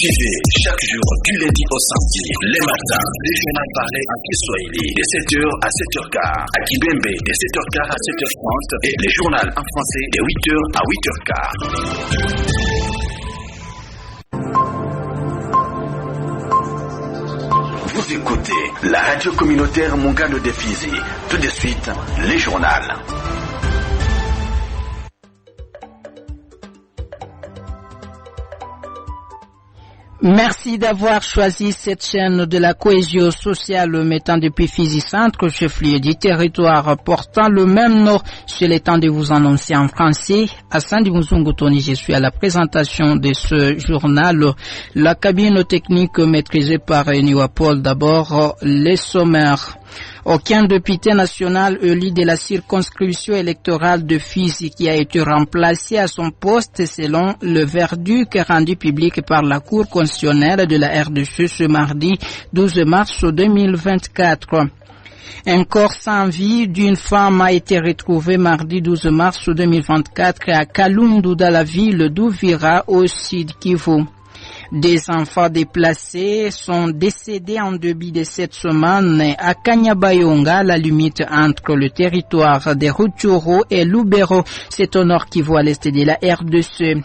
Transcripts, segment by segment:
Suivez chaque jour du lundi au samedi, les matins, les journaux parlés en Kiswahili de 7h à 7h15, à Kibembe de 7h15 à 7h30 et les journaux en français de 8h à 8h15. Vous écoutez la radio communautaire Mungano de Fizi. Tout de suite, les journaux. Merci d'avoir choisi cette chaîne de la cohésion sociale mettant depuis Fizi Centre, chef-lieu du territoire portant le même nom. C'est le temps de vous annoncer en français. Assandi Muzungu Tony, je suis à la présentation de ce journal. La cabine technique maîtrisée par Niwa Paul. D'abord, les sommaires. Aucun député national élu de la circonscription électorale de Fizi qui a été remplacé à son poste selon le verdict rendu public par la Cour constitutionnelle de la RDC ce mardi 12 mars 2024. Un corps sans vie d'une femme a été retrouvé mardi 12 mars 2024 à Kalundu dans la ville d'Uvira au Sud Kivu. Des enfants déplacés sont décédés en début de cette semaine à Kanyabayonga, la limite entre le territoire de Rutshuru et Lubero. C'est au nord Kivu à l'est de la RDC.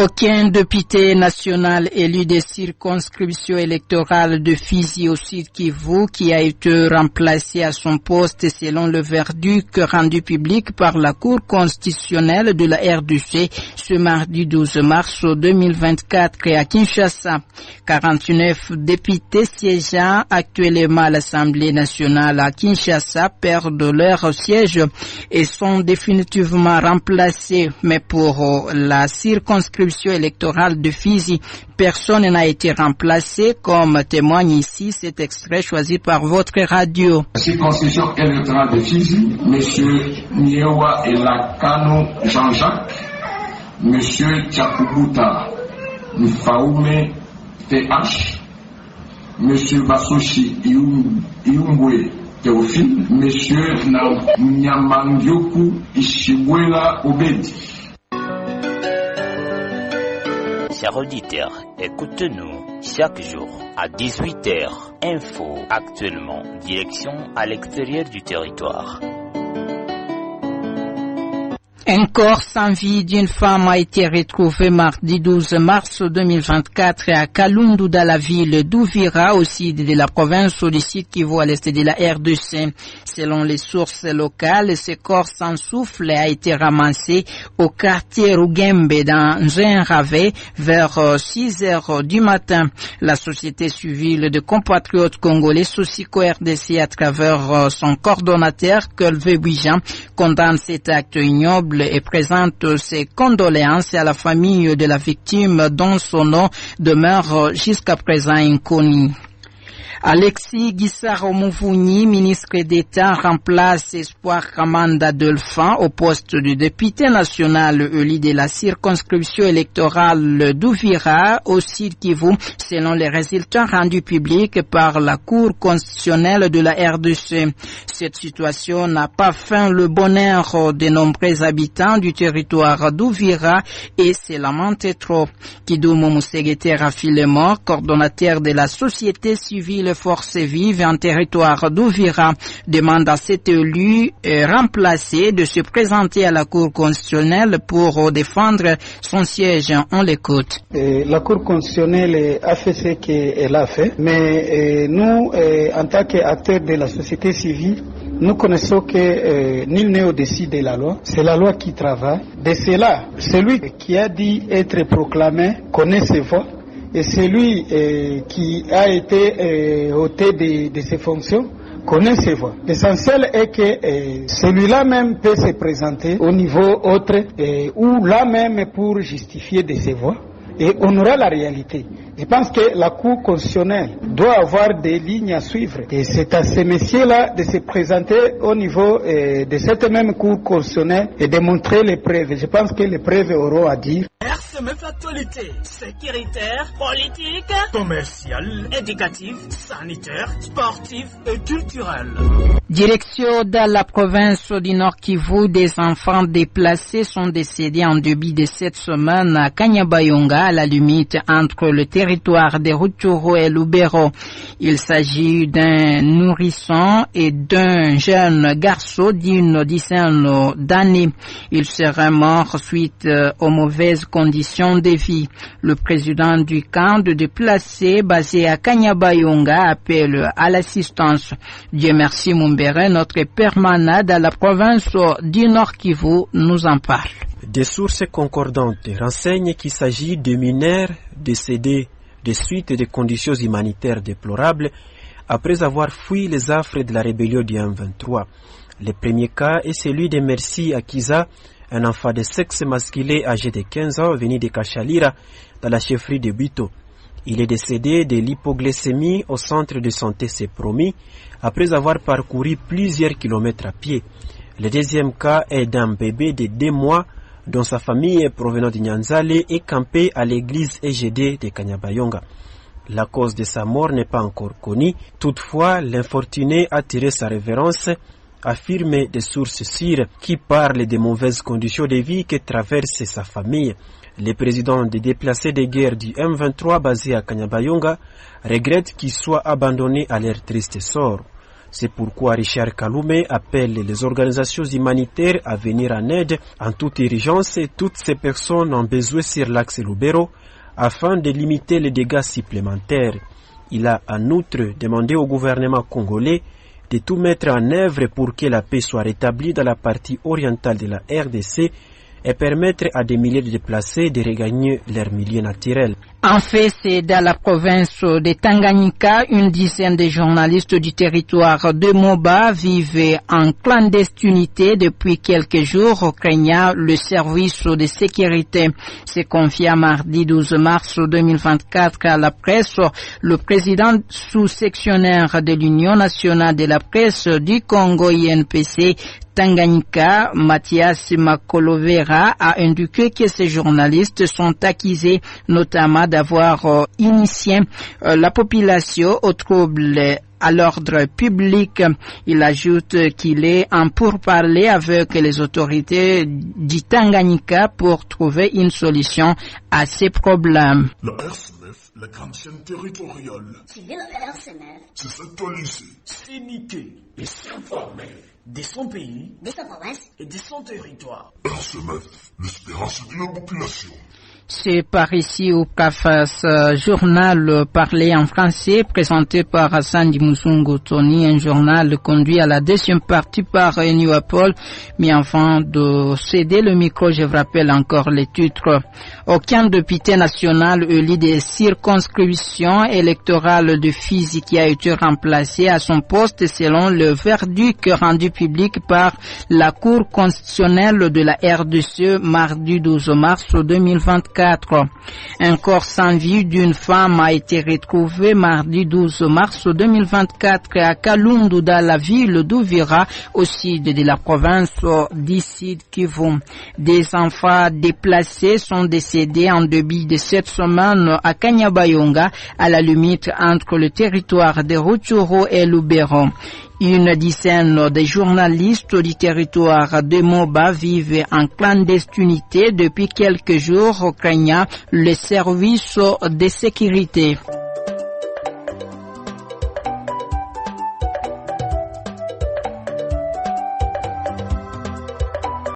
Aucun député national élu des circonscriptions électorales de Fizi au Sud Kivu qui a été remplacé à son poste selon le verdict rendu public par la Cour constitutionnelle de la RDC ce mardi 12 mars 2024 à Kinshasa. 49 députés siégeant actuellement à l'Assemblée nationale à Kinshasa perdent leur siège et sont définitivement remplacés, mais pour la circonscription électorale de Fizi, personne n'a été remplacé, comme témoigne ici cet extrait choisi par votre radio. Circonscription électorale de Fizi, Monsieur Niewa Elakano Jean-Jacques, Monsieur Tchakubuta Mfaume TH, Monsieur Basoshi Iungwe Théophile, Monsieur Nyamangyoku Ishibwela Obedi. Chers auditeurs, écoutez-nous chaque jour à 18h. Info actuellement, direction à l'extérieur du territoire. Un corps sans vie d'une femme a été retrouvé mardi 12 mars 2024 à Kalundu dans la ville d'Uvira au sud de la province du Sud Kivu à l'est de la RDC. Selon les sources locales, ce corps sans souffle a été ramassé au quartier Rugembe dans un ravet vers 6 heures du matin. La société civile de compatriotes congolais Sosiko RDC à travers son coordonnateur Kelve Bouijan condamne cet acte ignoble et présente ses condoléances à la famille de la victime dont son nom demeure jusqu'à présent inconnu. Alexis Gisaro-Mouvouni, ministre d'État, remplace Espoir Kamanda Delphin au poste de député national élu de la circonscription électorale d'Uvira au Sud Kivu, selon les résultats rendus publics par la Cour constitutionnelle de la RDC. Cette situation n'a pas fait le bonheur de nombreux habitants du territoire d'Uvira et se lamente trop. Kidumu Musegete Rafilemo, coordonnateur de la société civile Forces vives en territoire d'Uvira, demande à cet élu remplacé de se présenter à la Cour constitutionnelle pour défendre son siège. On l'écoute. La Cour constitutionnelle a fait ce qu'elle a fait, mais nous, en tant qu'acteurs de la société civile, nous connaissons que nul n'est au-dessus de la loi. C'est la loi qui travaille. De cela, celui qui a dit être proclamé connaît ses voix. Et celui qui a été ôté de ses fonctions connaît ses voix. L'essentiel est que celui-là même peut se présenter au niveau autre ou là même pour justifier de ses voix. Et on aura la réalité. Je pense que la Cour constitutionnelle doit avoir des lignes à suivre. Et c'est à ces messieurs-là de se présenter au niveau de cette même Cour constitutionnelle et de montrer les preuves. Je pense que les preuves auront à dire. RCMF Actualité, sécuritaire, politique, commerciale, éducative, sanitaire, sportive et culturelle. Direction dans la province du Nord Kivu, des enfants déplacés sont décédés en début de cette semaine à Kanyabayonga, à la limite entre le territoire de Rutshuru et Lubero. Il s'agit d'un nourrisson et d'un jeune garçon d'une dizaine d'années. Il serait mort suite aux mauvaises conditions de vie. Le président du camp de déplacés basé à Kanyabayonga appelle à l'assistance. Dieu merci Mumbere, notre permanent dans la province du Nord Kivu, nous en parle. Des sources concordantes renseignent qu'il s'agit de mineurs décédés de suite des conditions humanitaires déplorables après avoir fui les affres de la rébellion du M23. Le premier cas est celui de Merci Akiza, un enfant de sexe masculin âgé de 15 ans venu de Kachalira dans la chefferie de Bito. Il est décédé de l'hypoglycémie au centre de santé Sepromi après avoir parcouru plusieurs kilomètres à pied. Le deuxième cas est d'un bébé de 2 mois dont sa famille provenant de Nyanzale est campée à l'église EGD de Kanyabayonga. La cause de sa mort n'est pas encore connue. Toutefois, l'infortuné a tiré sa révérence, affirment des sources sûres qui parlent des mauvaises conditions de vie que traverse sa famille. Le président des déplacés de guerre du M23 basé à Kanyabayonga regrette qu'ils soient abandonnés à leur triste sort. C'est pourquoi Richard Kalume appelle les organisations humanitaires à venir en aide en toute urgence et toutes ces personnes ont besoin sur l'axe Lubero afin de limiter les dégâts supplémentaires. Il a en outre demandé au gouvernement congolais de tout mettre en œuvre pour que la paix soit rétablie dans la partie orientale de la RDC et permettre à des milliers de déplacés de regagner leur milieu naturel. En fait, c'est dans la province de Tanganyika, une dizaine de journalistes du territoire de Moba vivent en clandestinité depuis quelques jours, craignant le service de sécurité. C'est confié mardi 12 mars 2024 à la presse. Le président sous-sectionnaire de l'Union nationale de la presse du Congo INPC, Tanganyika, Mathias Makolovera, a indiqué que ces journalistes sont accusés notamment d'avoir initié la population aux troubles à l'ordre public. Il ajoute qu'il est en pourparlers avec les autorités du Tanganyika pour trouver une solution à ces problèmes. La RCMF, la grande chaîne territoriale. Suivez la RCMF. C'est s'actualiser, s'éduquer et s'informer de son pays, de sa province et de son territoire. RCMF, l'espérance de la population. C'est par ici au préface journal parlé en français présenté par Hassan Dimousungo Tony, un journal conduit à la deuxième partie par Eniwa Paul. Mais avant de céder le micro, je vous rappelle encore les titres. Aucun député national élu des circonscriptions électorales de Fizi qui a été remplacé à son poste selon le verdict rendu public par la Cour constitutionnelle de la RDC mardi 12 mars 2024. Un corps sans vie d'une femme a été retrouvé mardi 12 mars 2024 à Kalundu dans la ville d'Uvira au sud de la province du Sud Kivu. Des enfants déplacés sont décédés en début de cette semaine à Kanyabayonga à la limite entre le territoire de Rutshuru et Lubero. Une dizaine de journalistes du territoire de Moba vivent en clandestinité depuis quelques jours, craignant les services de sécurité.